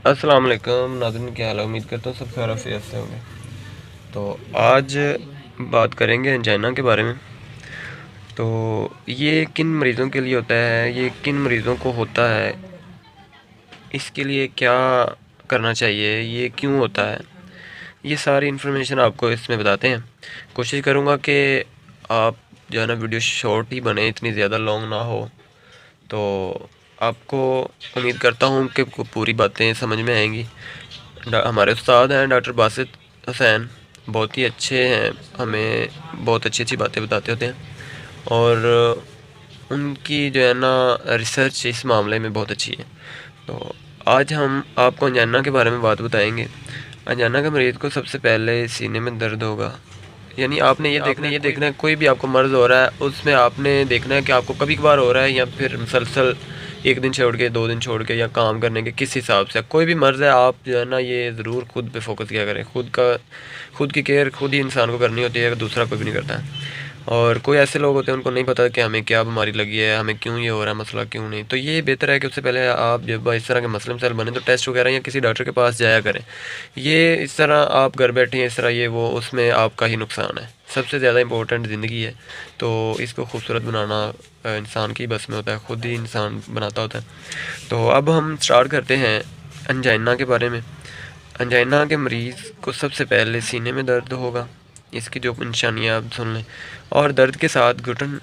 अस्सलाम वालेकुम नाज़रीन, क्या हाल है। उम्मीद करता हूँ सब खैर आफियत से होंगे। तो आज बात करेंगे एंजाइना के बारे में। तो ये किन मरीज़ों के लिए होता है, ये किन मरीज़ों को होता है, इसके लिए क्या करना चाहिए, ये क्यों होता है, ये सारी इन्फॉर्मेशन आपको इसमें बताते हैं। कोशिश करूँगा कि आप जो है ना वीडियो शॉर्ट ही बने, इतनी ज़्यादा लॉन्ग ना हो। तो आपको उम्मीद करता हूँ कि पूरी बातें समझ में आएंगी। हमारे उस्ताद हैं डॉक्टर बासित हुसैन, बहुत ही अच्छे हैं, हमें बहुत अच्छी अच्छी बातें बताते होते हैं। और उनकी जो है ना रिसर्च इस मामले में बहुत अच्छी है। तो आज हम आपको अंजाना के बारे में बात बताएंगे। अंजाना के मरीज़ को सबसे पहले सीने में दर्द होगा, यानी आपने ये देखना है कोई भी आपको मर्ज़ हो रहा है, उसमें आपने देखना है कि आपको कभी कभार हो रहा है या फिर मुसलसल एक दिन छोड़ के, 2 दिन छोड़ के, या काम करने के किस हिसाब से। कोई भी मर्ज़ है, आप जो है ना ये ज़रूर खुद पे फोकस किया करें। खुद की केयर खुद ही इंसान को करनी होती है, दूसरा कोई भी नहीं करता है। और कोई ऐसे लोग होते हैं उनको नहीं पता कि हमें क्या बीमारी लगी है, हमें क्यों ये हो रहा है, मसला क्यों नहीं। तो ये बेहतर है कि उससे पहले आप जब इस तरह के मसले मसाइल बने तो टेस्ट वगैरह या किसी डॉक्टर के पास जाया करें। ये इस तरह आप घर बैठे हैं इस तरह ये वो, उसमें आपका ही नुकसान है। सबसे ज़्यादा इंपॉर्टेंट ज़िंदगी है, तो इसको खूबसूरत बनाना इंसान की बस में होता है, ख़ुद ही इंसान बनाता होता है। तो अब हम स्टार्ट करते हैं अंजाइना के बारे में। अंजाइना के मरीज़ को सबसे पहले सीने में दर्द होगा, इसकी जो निशानियाँ आप सुन लें। और दर्द के साथ घुटन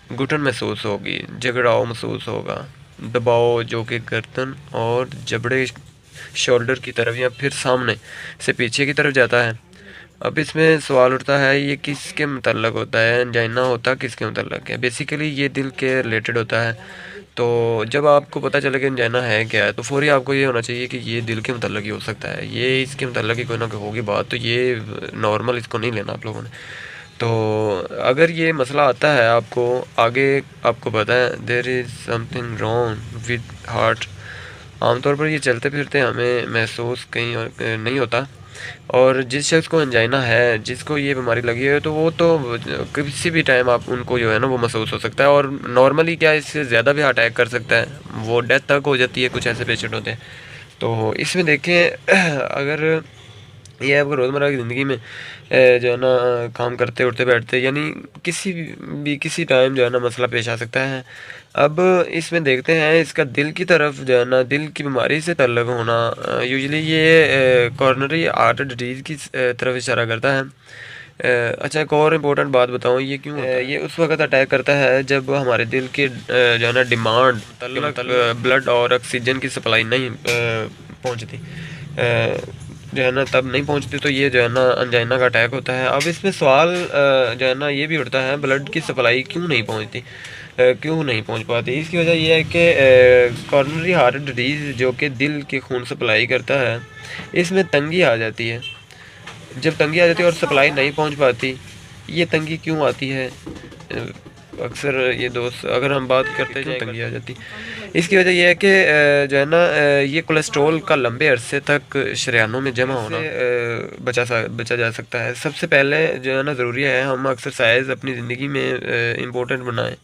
घुटन महसूस होगी, जगड़ाव महसूस होगा, दबाव जो कि गर्दन और जबड़े शोल्डर की तरफ या फिर सामने से पीछे की तरफ जाता है। अब इसमें सवाल उठता है ये किसके मुतल्लक होता है, एंजाइना होता किसके मुतल्लक है। बेसिकली ये दिल के रिलेटेड होता है। तो जब आपको पता चले कि एंजाइना है क्या है, तो फौरी आपको ये होना चाहिए कि ये दिल के मुतल्लक ही हो सकता है, ये इसके मुतल्लक ही कोई ना कोई होगी बात। तो ये नॉर्मल इसको नहीं लेना आप लोगों ने। तो अगर ये मसला आता है आपको आगे, आपको पता है there is something wrong with heart. आमतौर पर ये चलते फिरते हमें महसूस कहीं और नहीं होता। और जिस शख्स को एंजाइना है, जिसको ये बीमारी लगी है, तो वो तो किसी भी टाइम आप उनको जो है ना वो महसूस हो सकता है। और नॉर्मली क्या इससे ज़्यादा भी अटैक कर सकता है, वो डेथ तक हो जाती है, कुछ ऐसे पेशेंट होते हैं। तो इसमें देखें अगर ये आपको रोज़मर्रा की ज़िंदगी में जो है ना काम करते उठते बैठते, यानी किसी टाइम जो है ना मसला पेश आ सकता है। अब इसमें देखते हैं इसका दिल की तरफ जो है ना, दिल की बीमारी से तल्लक़ होना, यूजुअली ये कॉरोनरी आर्टरी डिजीज़ की तरफ इशारा करता है। अच्छा, एक और इम्पोर्टेंट बात बताऊँ, ये क्यों होता है? ये उस वक़्त अटैक करता है जब हमारे दिल की जो है ना डिमांड ब्लड और ऑक्सीजन की सप्लाई नहीं पहुँचती, जो है ना तब नहीं पहुंचती, तो ये जो है ना अंजाइना का अटैक होता है। अब इसमें सवाल जो है ना ये भी उठता है, ब्लड की सप्लाई क्यों नहीं पहुंचती, क्यों नहीं पहुंच पाती। इसकी वजह यह है कि कॉरोनरी हार्ट डिजीज़ जो कि दिल की खून सप्लाई करता है, इसमें तंगी आ जाती है। जब तंगी आ जाती है और सप्लाई नहीं पहुंच पाती, ये तंगी क्यों आती है, अक्सर ये दोस्त अगर हम बात करते हैं तंगी आ जाती, इसकी वजह यह है कि जो है ना ये कोलेस्ट्रॉल का लंबे अरसे तक शरीयानों में जमा होना बचा जा सकता है। सबसे पहले जो है ना ज़रूरी है हम एक्सरसाइज अपनी ज़िंदगी में इम्पोर्टेंट बनाएं।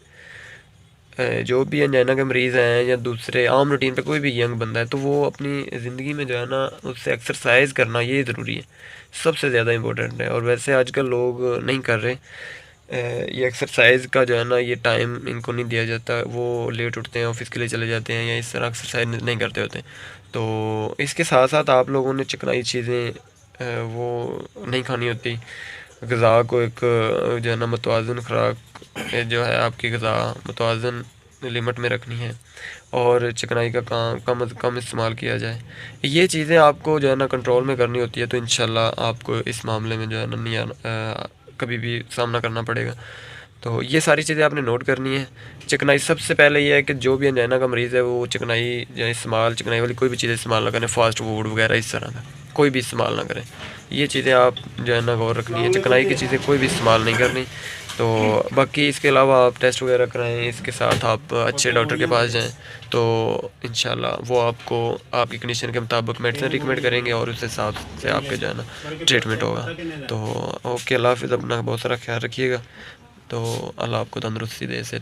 जो भी एंजाइना के मरीज़ हैं या दूसरे आम रूटीन पे कोई भी यंग बंदा है, तो वो अपनी ज़िंदगी में जो है ना उससे एक्सरसाइज करना ये ज़रूरी है, सबसे ज़्यादा इम्पोर्टेंट है। और वैसे आजकल लोग नहीं कर रहे ये एक्सरसाइज का जो है ना, ये टाइम इनको नहीं दिया जाता, वो लेट उठते हैं, ऑफिस के लिए चले जाते हैं, या इस तरह एक्सरसाइज नहीं करते होते। तो इसके साथ साथ आप लोगों ने चिकनाई चीज़ें वो नहीं खानी होती। ग़िज़ा को एक जो है ना मुतवाज़न खुराक जो है, आपकी ग़िज़ा मुतवाज़न लिमिट में रखनी है, और चिकनाई का कम से कम इस्तेमाल किया जाए। ये चीज़ें आपको जो है ना कंट्रोल में करनी होती है, तो इंशाल्लाह आपको इस मामले में जो है ना नहीं आना कभी भी सामना करना पड़ेगा। तो ये सारी चीज़ें आपने नोट करनी है। चिकनाई सबसे पहले ये है कि जो भी एंजाइना का मरीज़ है वो चिकनाई वाली कोई भी चीज़ें इस्तेमाल ना करें, फास्ट फूड वगैरह इस तरह का कोई भी इस्तेमाल ना करें। ये चीज़ें आप जो है ना गौर रखनी है, चिकनाई की चीज़ें कोई भी इस्तेमाल नहीं करनी। तो बाकी इसके अलावा आप टेस्ट वगैरह कराएँ, इसके साथ आप अच्छे डॉक्टर के पास जाएँ, तो इंशाल्लाह वो आपको आपकी कंडीशन के मुताबिक मेडिसिन रिकमेंड करेंगे, और उस हिसाब से आपके जो है ना ट्रीटमेंट होगा। तो ओके, अल्लाह हाफ़िज़, अपना बहुत सारा ख्याल रखिएगा। तो अल्लाह आपको तंदुरुस्ती दे से